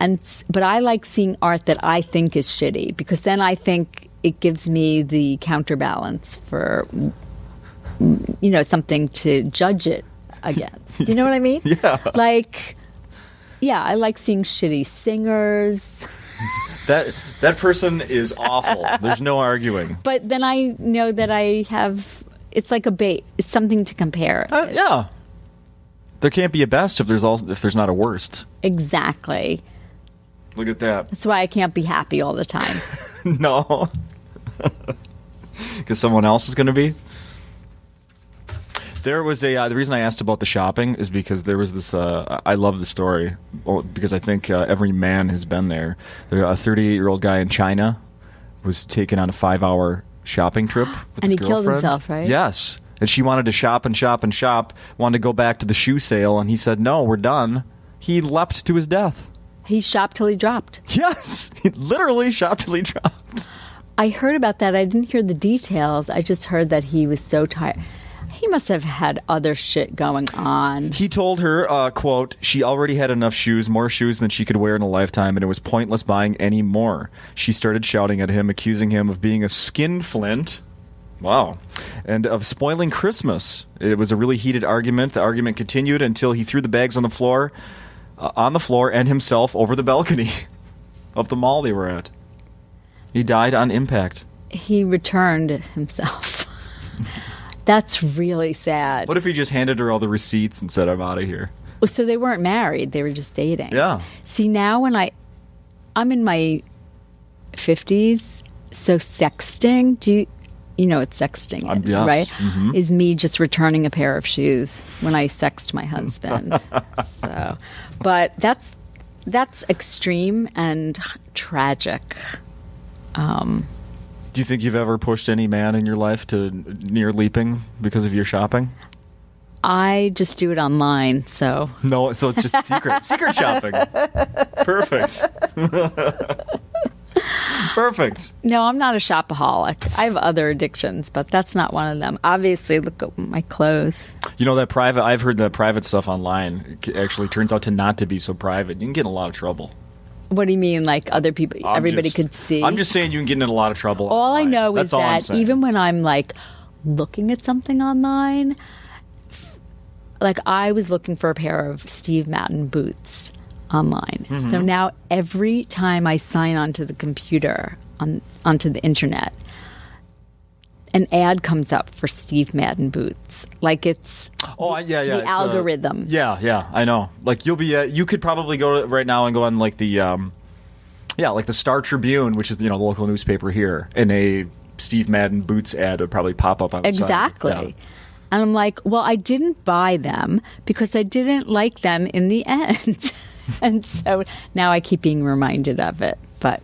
But I like seeing art that I think is shitty because then I think it gives me the counterbalance for, something to judge it against. Do you know what I mean? Yeah. I like seeing shitty singers. That person is awful. There's no arguing. But then I know that it's like a bait. It's something to compare. Yeah. There can't be a best if there's not a worst. Exactly. Look at that. That's why I can't be happy all the time. No. Because someone else is going to be. There was the reason I asked about the shopping is because there was this, I love the story, because I think every man has been there. A 38-year-old guy in China was taken on a 5-hour shopping trip with his girlfriend. And he killed himself, right? Yes. And she wanted to shop and shop and shop, wanted to go back to the shoe sale, and he said, no, we're done. He leapt to his death. He shopped till he dropped. Yes. He literally shopped till he dropped. I heard about that. I didn't hear the details. I just heard that he was so tired. He must have had other shit going on. He told her, quote, she already had enough shoes, more shoes than she could wear in a lifetime, and it was pointless buying any more. She started shouting at him, accusing him of being a skinflint. Wow. And of spoiling Christmas. It was a really heated argument. The argument continued until he threw the bags on the floor and himself over the balcony of the mall they were at. He died on impact. He returned himself. That's really sad. What if he just handed her all the receipts and said, I'm out of here? Well, so they weren't married. They were just dating. Yeah. See, now when I'm in my 50s, so sexting, you know what sexting is, yes. right? Mm-hmm. Is me just returning a pair of shoes when I sext my husband. But that's extreme and tragic. Do you think you've ever pushed any man in your life to near leaping because of your shopping? I just do it online, so... No, so it's just secret shopping. Perfect. Perfect. No, I'm not a shopaholic. I have other addictions, but that's not one of them. Obviously, look at my clothes. You know, I've heard that private stuff online actually turns out to not to be so private. You can get in a lot of trouble. What do you mean, like other people, everybody could see? I'm just saying you can get in a lot of trouble All online. I know is that even when I'm like looking at something online, like I was looking for a pair of Steve Madden boots online. Mm-hmm. So now every time I sign onto the computer, onto the internet, an ad comes up for Steve Madden boots. Like it's the algorithm. Yeah, I know. Like you'll be, you could probably go right now and go on like the, like the Star Tribune, which is the local newspaper here, and a Steve Madden Boots ad would probably pop up on the side. Exactly. Yeah. And I'm like, well, I didn't buy them because I didn't like them in the end. And so now I keep being reminded of it. But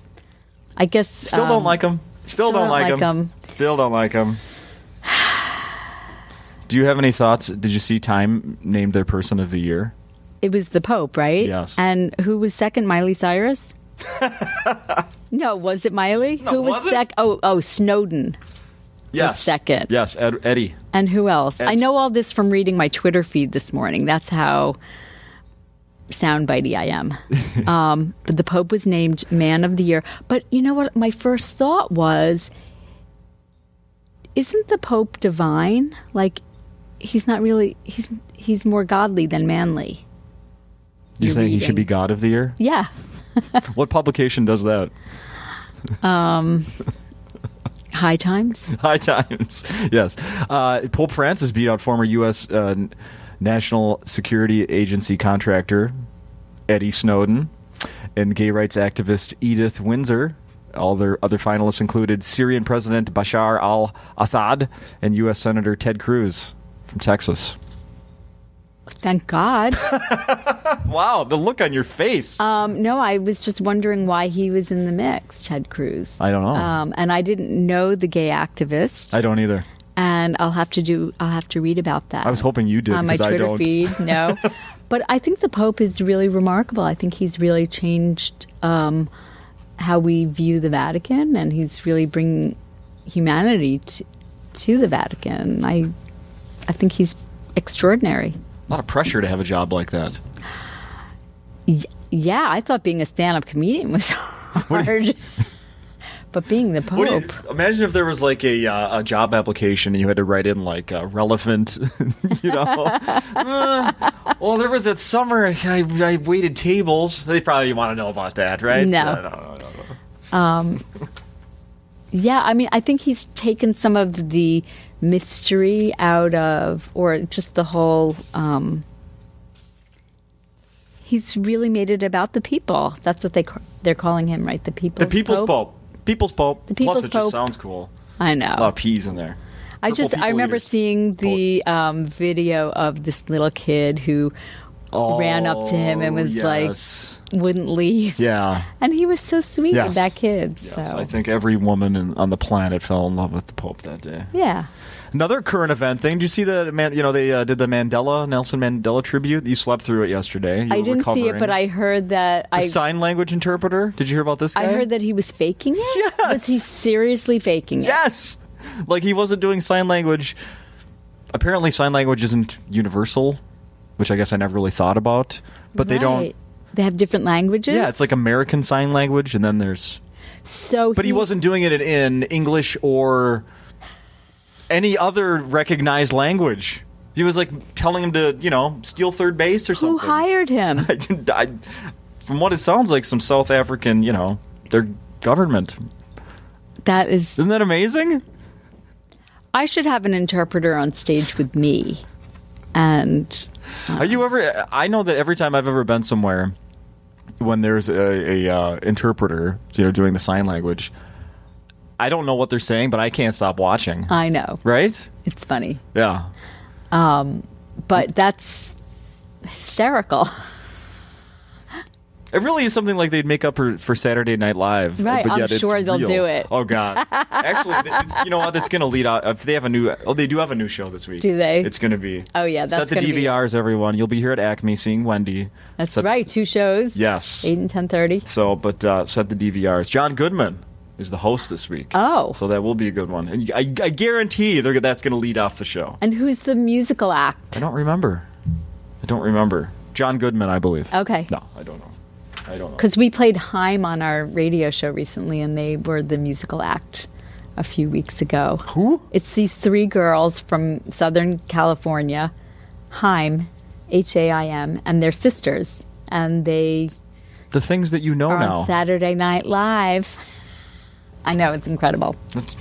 I guess... Still don't like them. Still don't like them. Still don't like them. Do you have any thoughts? Did you see Time named their person of the year? It was the Pope, right? Yes. And who was second? Miley Cyrus? No, was it Miley? No, who was second? Oh, Snowden. Yes. Was second. Yes, Eddie. And who else? I know all this from reading my Twitter feed this morning. That's how soundbitey I am. But the Pope was named Man of the Year. But you know what? My first thought was, isn't the Pope divine? Like, he's not really. He's more godly than manly. You're saying he should be God of the Year? Yeah. What publication does that? High Times? High Times, yes. Pope Francis beat out former U.S. National Security Agency contractor Eddie Snowden and gay rights activist Edith Windsor. All their other finalists included Syrian President Bashar al-Assad and U.S. Senator Ted Cruz from Texas. Thank God. Wow, the look on your face. No, I was just wondering why he was in the mix, Ted Cruz. I don't know. And I didn't know the gay activist. I don't either. And I'll have to read about that. I was hoping you did, on my Twitter feed. No, but I think the Pope is really remarkable. I think he's really changed how we view the Vatican, and he's really bringing humanity to the Vatican. I think he's extraordinary. A lot of pressure to have a job like that. Yeah, I thought being a stand-up comedian was hard. But being the Pope... Imagine if there was like a job application and you had to write in like relevant, you know. Well, there was that summer I waited tables. They probably want to know about that, right? No. Yeah, I mean, I think he's taken some of the mystery out of, or just the whole... he's really made it about the people. That's what they're calling him, right? The People's Pope. People's Pope. People's Pope. The People's Plus, it Pope. just sounds cool. I know. A lot of P's in there. I remember seeing the video of this little kid who ran up to him and was like, wouldn't leave. Yeah. And he was so sweet with that kid. Yes, so. I think every woman on the planet fell in love with the Pope that day. Yeah. Another current event thing. Did you see they did the Nelson Mandela tribute? You slept through it yesterday. I didn't see it, but I heard that... The sign language interpreter? Did you hear about this guy? I heard that he was faking it? Yes! Was he seriously faking it? Yes! Like, he wasn't doing sign language. Apparently, sign language isn't universal, which I guess I never really thought about. But they don't... They have different languages? Yeah, it's like American Sign Language, and then there's... But he wasn't doing it in English or any other recognized language. He was like telling him to, steal third base or something. Who hired him? From what it sounds like, some South African, their government. Isn't that amazing? I should have an interpreter on stage with me. And are you ever? I know that every time I've ever been somewhere, when there's a interpreter, doing the sign language, I don't know what they're saying, but I can't stop watching. I know, right? It's funny. Yeah. But that's hysterical. It really is something like they'd make up for Saturday Night Live. Right, but yet I'm sure they'll do it. Oh, God. Actually, you know what? It's going to lead out. If they have they do have a new show this week. Do they? It's going to be. Oh, yeah, that's going to be. Set the DVRs, everyone. You'll be here at Acme seeing Wendy. That's right, 2 shows. Yes. 8 and 10:30. So, but set the DVRs. John Goodman is the host this week. Oh. So that will be a good one. And I guarantee that's going to lead off the show. And who's the musical act? I don't remember. John Goodman, I believe. Okay. No, I don't know. Because we played Haim on our radio show recently, and they were the musical act a few weeks ago. Who? It's these 3 girls from Southern California, Haim, Haim, and they're sisters. And they... The things that you know are now. On Saturday Night Live. I know, it's incredible. It's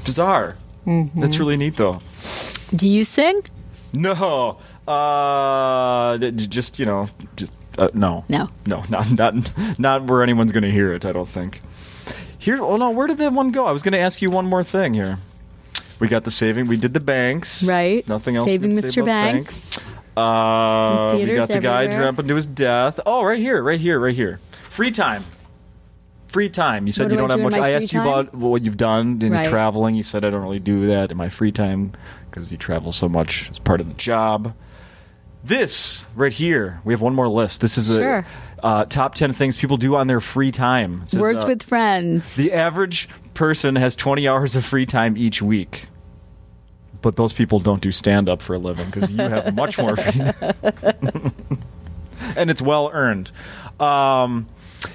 bizarre. Mm-hmm. That's really neat, though. Do you sing? No. No. No. No, not where anyone's going to hear it, I don't think. Here, oh no, where did that one go? I was going to ask you one more thing here. We got the saving. We did the banks. Right. Nothing else. Saving we can say Mr. about Banks. We got the guy everywhere. jumping to his death. Oh, right here. Free time. You said What you do I don't have do in much. my I free asked you time? about what you've done in Right. traveling. You said I don't really do that in my free time because you travel so much as part of the job. This right here, we have one more list. This is Sure. a top 10 things people do on their free time. It says, Words with friends. the average person has 20 hours of free time each week. But those people don't do stand-up for a living because you have much more free time. And it's well earned.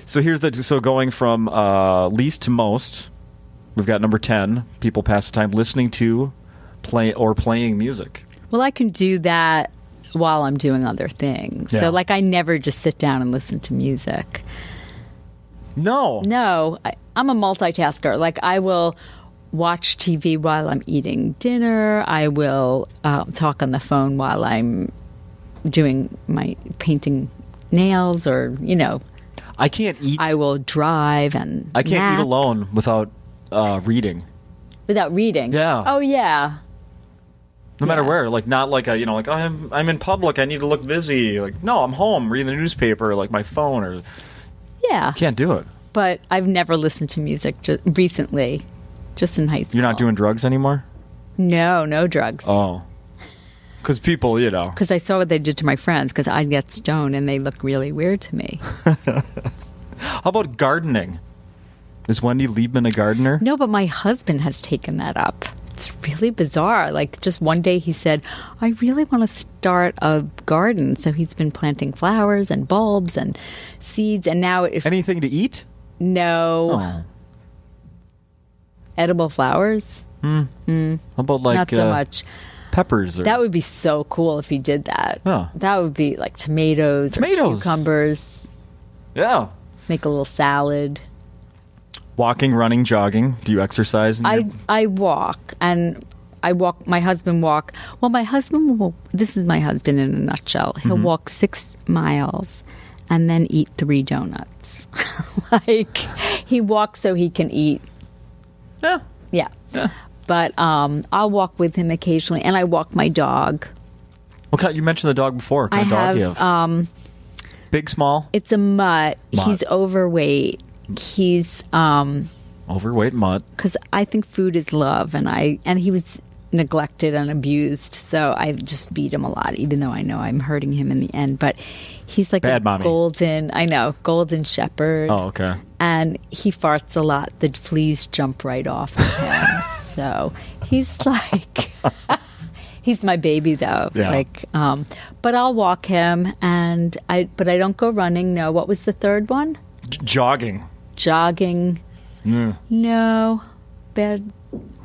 So going from least to most, we've got number 10, people pass the time listening to, playing music. Well, I can do that while I'm doing other things. Yeah. So, like, I never just sit down and listen to music. No. No, I'm a multitasker. Like, I will watch TV while I'm eating dinner. I will talk on the phone while I'm doing my painting nails, or, I can't eat. I will drive and I can't nap eat alone without reading. without reading. Yeah. Oh, yeah. No matter Yeah. where, like not like I'm in public. I need to look busy. Like no, I'm home reading the newspaper, like my phone, or Yeah. can't do it. But I've never listened to music recently, just in high school. You're not doing drugs anymore? No drugs. Oh, because people, Because I saw what they did to my friends, because I'd get stoned and they look really weird to me. How about gardening? Is Wendy Liebman a gardener? No, but my husband has taken that up. It's really bizarre. Like, just one day he said, I really want to start a garden. So he's been planting flowers and bulbs and seeds. And now, Anything to eat? no Oh. edible flowers, How about like not so much. peppers? Or... That would be so cool if he did that. Oh. That would be like tomatoes. Or cucumbers. Yeah. Make a little salad. Walking, running, jogging. Do you exercise? I walk, and I walk. My husband walk. Well, my husband will. This is my husband in a nutshell. He'll walk 6 miles, and then eat 3 donuts. Like, he walks so he can eat. Yeah. Yeah. Yeah. But I'll walk with him occasionally, and I walk my dog. What kind? You mentioned the dog before. What kind of dog do you have? Big, small? It's a mutt. Mutt. He's overweight. He's Overweight mutt. because I think food is love, and he was neglected and abused, so I just feed him a lot, even though I know I'm hurting him in the end. But he's like Bad a mommy. golden shepherd. Oh, okay. And he farts a lot. The fleas jump right off of him. So he's like, he's my baby though. Yeah. Like, but I'll walk him, but I don't go running. No, what was the third one? Jogging. Jogging. Mm. No,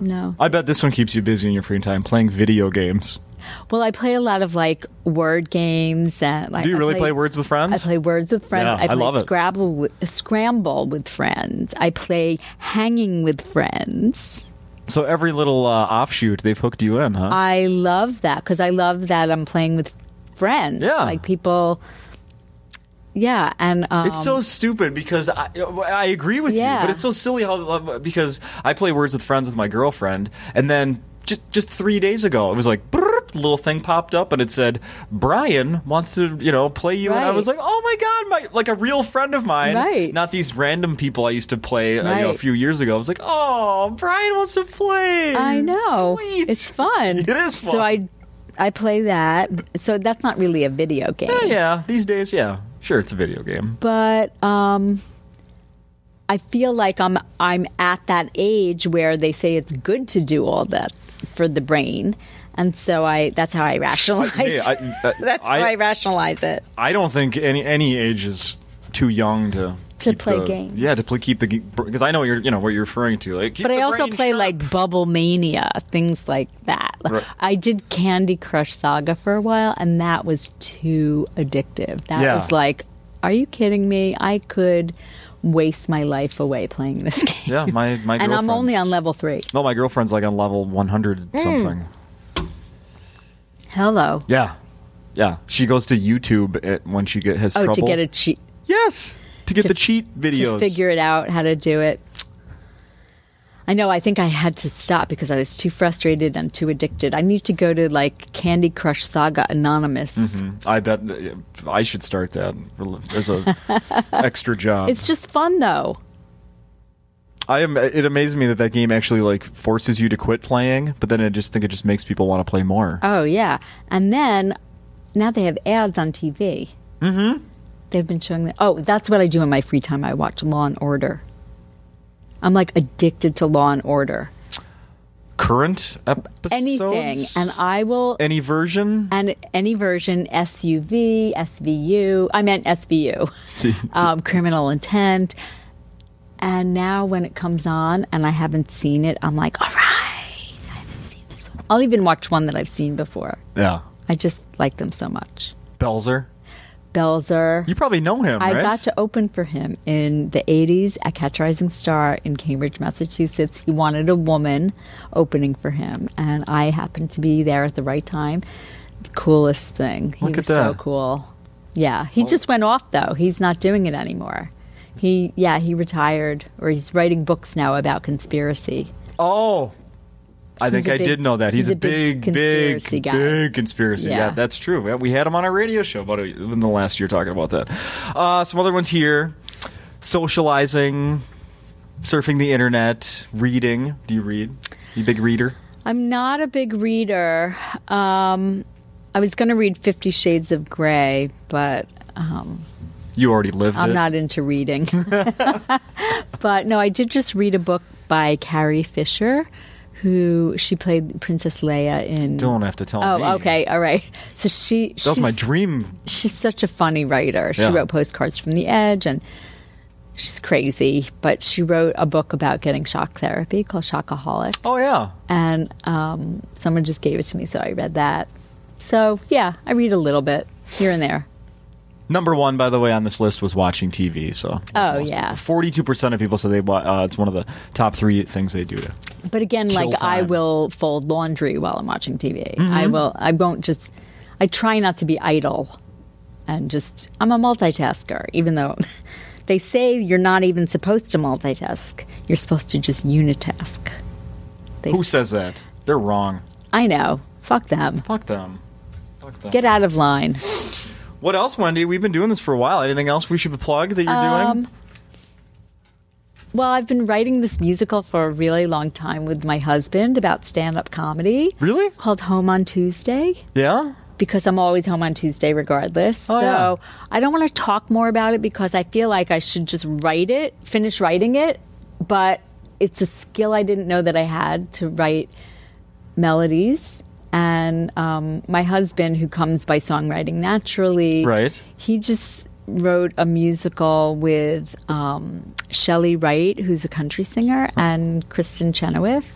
no. I bet this one keeps you busy in your free time, playing video games. Well, I play a lot of like word games, and like. Do you I really play Words with Friends? I play Words with Friends. Yeah, I play love it. Scramble with friends. I play Hanging with friends. So every little offshoot, they've hooked you in, huh? I love that because I love that I'm playing with friends. Yeah. Like people. Yeah, and it's so stupid because I agree with you, Yeah. but it's so silly how because I play Words with Friends with my girlfriend, and then just 3 days ago it was like brrrt, the little thing popped up and it said Brian wants to play you, and I Right. was like, oh my god, like a real friend of mine, Right. not these random people I used to play a Right. few years ago. I was like, oh, Brian wants to play. I know. Sweet. It's fun. It is fun. So I play that. So that's not really a video game. Yeah, these days, yeah. Sure, it's a video game. But I feel like I'm at that age where they say it's good to do all that for the brain, and so that's how I rationalize. Hey, That's how I rationalize it. I don't think any age is too young to keep play games. Yeah, keep the because I know what you're referring to. Like, keep But I the also brain play sharp. like Bubble Mania, things like that. Right. I did Candy Crush Saga for a while, and that was too addictive. That Yeah. was like, are you kidding me? I could waste my life away playing this game. Yeah, my and I'm girlfriend's- only on level 3. No, my girlfriend's like on level 100 something. Hello. Yeah. She goes to YouTube when she has trouble. To get a cheat. Yes, to get the cheat videos. To figure it out, how to do it. I know. I think I had to stop because I was too frustrated and too addicted. I need to go to like Candy Crush Saga Anonymous. Mm-hmm. I bet I should start that as a extra job. It's just fun, though. It amazes me that game actually like forces you to quit playing, but then I just think it just makes people want to play more. Oh yeah, and then now they have ads on TV. Mm-hmm. They've been showing that. Oh, that's what I do in my free time. I watch Law and Order. I'm like addicted to Law and Order. Current episodes? Anything. And I will... Any version? And any version, SUV, SVU. I meant SVU. Criminal Intent. And now when it comes on and I haven't seen it, I'm like, all right, I haven't seen this one. I'll even watch one that I've seen before. Yeah. I just like them so much. Belzer? You probably know him, right? I got to open for him in the 80s at Catch Rising Star in Cambridge, Massachusetts. He wanted a woman opening for him, and I happened to be there at the right time. The coolest thing. He was so cool. Yeah, he just went off, though. He's not doing it anymore. He retired, or he's writing books now about conspiracy. Oh, I think I did know that. He's a big conspiracy guy. Big conspiracy. Yeah, that's true. Yeah, we had him on our radio show in the last year talking about that. Some other ones here. Socializing, surfing the internet, reading. Do you read? You a big reader? I'm not a big reader. I was going to read 50 Shades of Grey, but... you already lived it. I'm not into reading. But no, I did just read a book by Carrie Fisher, who she played Princess Leia in... Don't have to tell me. Oh, okay, all right. So that was my dream. She's such a funny writer. She wrote Postcards from the Edge, and she's crazy. But she wrote a book about getting shock therapy called Shockaholic. Oh, yeah. And someone just gave it to me, so I read that. So, yeah, I read a little bit here and there. Number one, by the way, on this list was watching TV. So, 42% of people say it's one of the top 3 things they do. But again, like time. I will fold laundry while I'm watching TV. Mm-hmm. I try not to be idle, and I'm a multitasker. Even though they say you're not even supposed to multitask, you're supposed to just unitask. Who says that? They're wrong. I know. Fuck them. Fuck them. Get out of line. What else, Wendy? We've been doing this for a while. Anything else we should plug that you're doing? Well, I've been writing this musical for a really long time with my husband about stand-up comedy. Really? Called Home on Tuesday. Yeah? Because I'm always home on Tuesday regardless. I don't want to talk more about it because I feel like I should just finish writing it. But it's a skill I didn't know that I had to write melodies. And my husband, who comes by songwriting naturally, he just wrote a musical with Shelley Wright, who's a country singer, and Kristen Chenoweth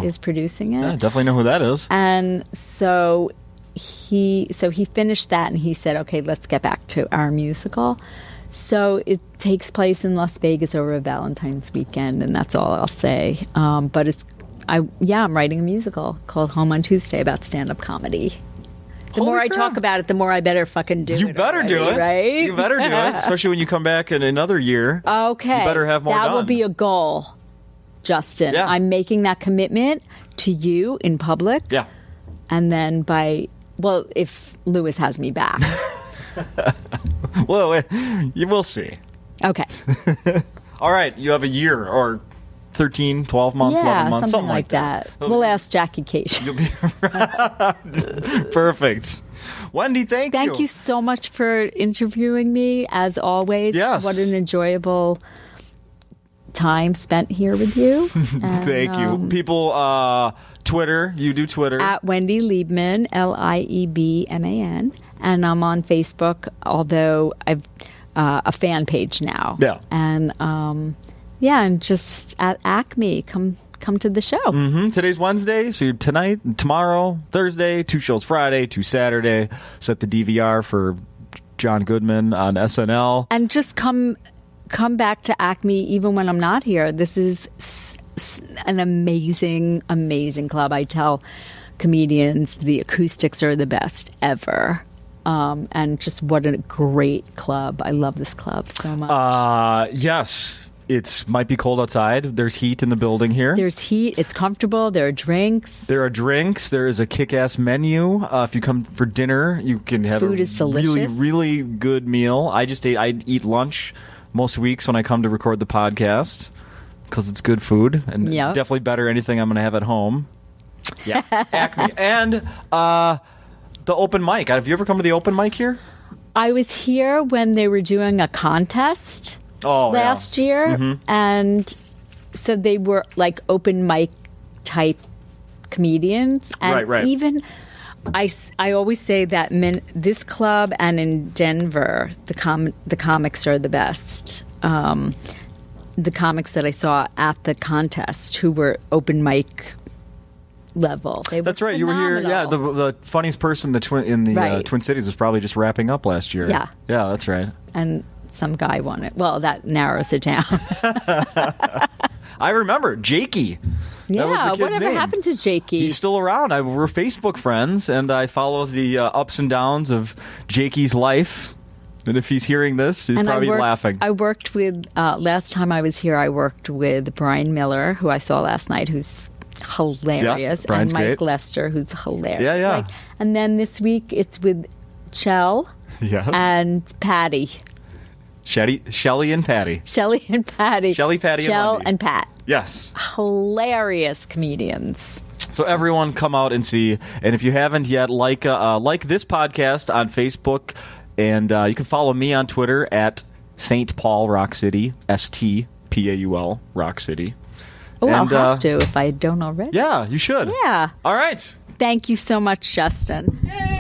is producing it. Yeah, definitely know who that is. And so he finished that, and he said, "Okay, let's get back to our musical." So it takes place in Las Vegas over a Valentine's weekend, and that's all I'll say. But I'm writing a musical called Home on Tuesday about stand-up comedy. The more I talk about it, the more I better fucking do it. You better do it. Right? You better do it, especially when you come back in another year. Okay. You better have more done. That will be a goal, Justin. Yeah. I'm making that commitment to you in public. Yeah. And then if Lewis has me back. Well, you will see. Okay. All right. You have a year or 13, 12 months, 11 months, something like that. We'll ask Jackie Cation. You'll be perfect. Wendy, thank you. Thank you so much for interviewing me, as always. Yes. What an enjoyable time spent here with you. And, thank you. People, Twitter, you do Twitter. At Wendy Liebman, Liebman. And I'm on Facebook, although I've a fan page now. Yeah. And... and just at Acme, come to the show. Mm-hmm. Today's Wednesday, so tonight, tomorrow, Thursday, 2 shows Friday, 2 Saturday. Set the DVR for John Goodman on SNL. And just come back to Acme even when I'm not here. This is an amazing, amazing club. I tell comedians the acoustics are the best ever. And just what a great club. I love this club so much. Yes. It might be cold outside. There's heat in the building here. There's heat. It's comfortable. There are drinks. There is a kick-ass menu. If you come for dinner, you can have Food is delicious. Really, really good meal. I eat lunch most weeks when I come to record the podcast because it's good food and definitely better anything I'm going to have at home. Yeah, Acme. And the open mic. Have you ever come to the open mic here? I was here when they were doing a contest last year, and so they were like open mic type comedians. And right. Even I always say that this club and in Denver, the comics are the best. The comics that I saw at the contest who were open mic level. That's right. You were here. Yeah, the funniest person in the Twin Cities was probably just wrapping up last year. Yeah. Yeah, that's right. And some guy won it. Well, that narrows it down. I remember Jakey. Yeah, that was the kid's whatever name. happened to Jakey? He's still around. We're Facebook friends, and I follow the ups and downs of Jakey's life. And if he's hearing this, he's probably laughing. I worked with, last time I was here, I worked with Brian Miller, who I saw last night, who's hilarious, Brian's and Mike great. Lester, who's hilarious. Yeah. And then this week it's with Chell and Patty. Shelly and Patty. Shelly and Patty. Shelly, Patty, Chell and Wendy. and Pat. Yes. Hilarious comedians. So everyone come out and see. And if you haven't yet, like this podcast on Facebook. And you can follow me on Twitter at St. Paul Rock City, STPAUL Rock City. Oh, I'll have to if I don't already. Yeah, you should. Yeah. All right. Thank you so much, Justin. Yay!